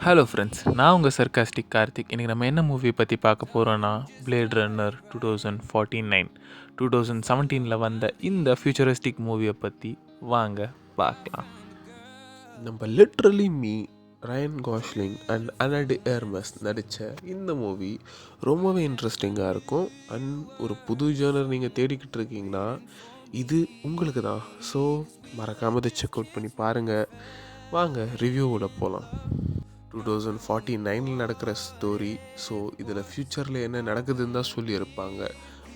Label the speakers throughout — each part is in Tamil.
Speaker 1: ஹலோ ஃப்ரெண்ட்ஸ், நான் உங்கள் சர்காஸ்டிக் கார்த்திக். இன்றைக்கி நம்ம என்ன மூவி பற்றி பார்க்க போகிறோன்னா, பிளேட் ரன்னர் 2049 2017 வந்த இந்த ஃபியூச்சரிஸ்டிக் மூவியை பற்றி வாங்க பார்க்கலாம்.
Speaker 2: நம்ம literally me Ryan Gosling and Ana de Armas நடித்த இந்த மூவி ரொம்பவே இன்ட்ரெஸ்டிங்காக இருக்கும். அண்ட் ஒரு புது ஜேர்னர் நீங்கள் தேடிக்கிட்டு இருக்கீங்கன்னா இது உங்களுக்கு தான். ஸோ மறக்காமல் இதை செக் அவுட் பண்ணி பாருங்கள். வாங்க ரிவ்யூவோட போகலாம். 2049 நடக்கிற ஸ்டோரி. ஸோ இதில் ஃப்யூச்சரில் என்ன நடக்குதுன்னு தான் சொல்லியிருப்பாங்க.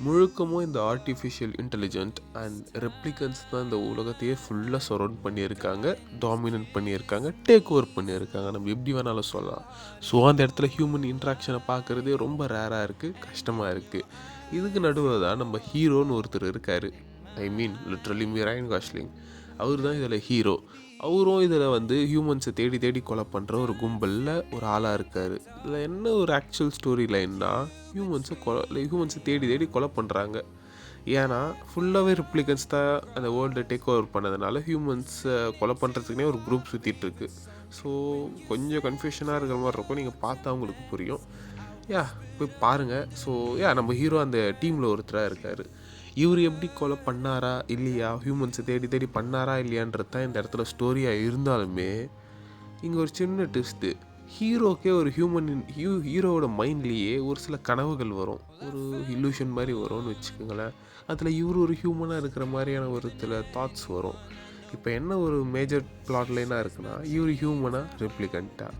Speaker 2: முழுக்கமும் இந்த ஆர்டிஃபிஷியல் இன்டெலிஜென்ட் அண்ட் ரெப்ளிகன்ஸ் தான் இந்த உலகத்தையே ஃபுல்லாக சரௌண்ட் பண்ணியிருக்காங்க, டாமினன்ட் பண்ணியிருக்காங்க, டேக் ஓவர் பண்ணியிருக்காங்க, நம்ம எப்படி வேணாலும் சொல்லலாம். ஸோ அந்த இடத்துல ஹியூமன் இன்ட்ராக்ஷனை பார்க்குறதே ரொம்ப ரேராக இருக்குது, கஷ்டமாக இருக்குது. இதுக்கு நடுவில் தான் நம்ம ஹீரோன்னு ஒருத்தர் இருக்கார். ஐ மீன் லிட்ரலி ரயன் காஸ்லிங். அவர் தான் இதில் ஹீரோ. அவரும் இதில் ஹியூமன்ஸை தேடி தேடி கொலை பண்ணுற ஒரு கும்பலில் ஒரு ஆளாக இருக்கார். இதில் என்ன ஒரு ஆக்சுவல் ஸ்டோரி லைன்னா, ஹியூமன்ஸை தேடி தேடி கொலை பண்ணுறாங்க. ஏன்னா ஃபுல்லாகவே ரிப்ளிகன்ஸ் தான் அந்த வேர்ல்டை டேக் ஓவர் பண்ணதுனால ஹியூமன்ஸை கொலை பண்ணுறதுக்குனே ஒரு குரூப் சுற்றிட்டுருக்கு. ஸோ கொஞ்சம் கன்ஃபியூஷனாக இருக்கிற மாதிரி இருக்கும், நீங்கள் பார்த்தா உங்களுக்கு புரியும். போய் பாருங்கள். ஸோ நம்ம ஹீரோ அந்த டீமில் ஒருத்தராக இருக்கார். இவர் எப்படி கொலை பண்ணாரா இல்லையா, ஹியூமன்ஸை தேடி தேடி பண்ணாரா இல்லையான்றது தான் இந்த இடத்துல ஸ்டோரியாக இருந்தாலுமே, இங்கே ஒரு சின்ன ட்விஸ்ட்டு. ஹீரோக்கே ஒரு ஹீரோவோட மைண்ட்லேயே ஒரு சில கனவுகள் வரும், ஒரு இல்யூஷன் மாதிரி வரும்னு வச்சுக்கோங்களேன். அதில் இவர் ஒரு ஹியூமனாக இருக்கிற மாதிரியான ஒரு சில தாட்ஸ் வரும். இப்போ என்ன ஒரு மேஜர் பிளாட் லைனாக இருக்குன்னா, இவர் ஹியூமனாக ரெப்ளிகண்ட்டாக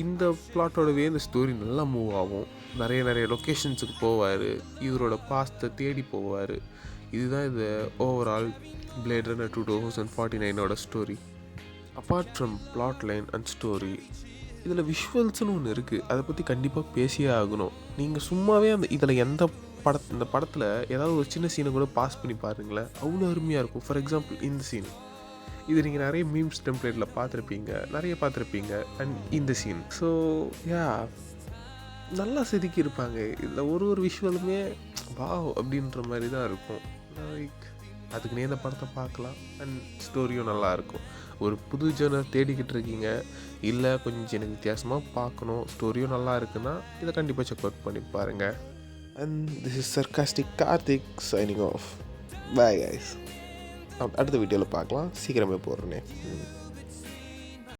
Speaker 2: இந்த பிளாட்டோடவே இந்த ஸ்டோரி நல்லா மூவ் ஆகும். நிறைய லொக்கேஷன்ஸுக்கு போவார், இவரோட பாஸ்ட்டை தேடி போவார். இதுதான் இது overall blade runner 2049 story. Apart from plot line and story, இதில் விஷுவல்ஸ்னு ஒன்று இருக்குது, அதை பற்றி கண்டிப்பாக பேசியே ஆகணும். நீங்கள் சும்மாவே இதில் இந்த படத்தில் ஏதாவது ஒரு சின்ன சீனை கூட பாஸ் பண்ணி பாருங்களேன், அவ்வளோ அருமையாக இருக்கும். ஃபார் எக்ஸாம்பிள் இந்த சீன், இது நீங்கள் நிறைய மீம்ஸ் டெம்ப்ளேட்டில் பார்த்துருப்பீங்க. அண்ட் இந்த சீன், ஸோ நல்லா செதுக்கியிருப்பாங்க. இதில் ஒரு விஷுவலுமே வாவ் அப்படின்ற மாதிரி தான் இருக்கும். லைக் அதுக்குன்னே இந்த படத்தை பார்க்கலாம். அண்ட் ஸ்டோரியும் நல்லாயிருக்கும். ஒரு புது ஜேர்னர் தேடிக்கிட்டு இருக்கீங்க, இல்லை கொஞ்சம் எனக்கு வித்தியாசமாக பார்க்கணும், ஸ்டோரியும் நல்லா இருக்குன்னா இதை கண்டிப்பாக செக் அவுட் பண்ணி பாருங்கள். And this is sarcastic Karthik signing off. Bye guys. அடுத்த வீடியோவில் பார்க்கலாம், சீக்கிரமே போடுறேனே.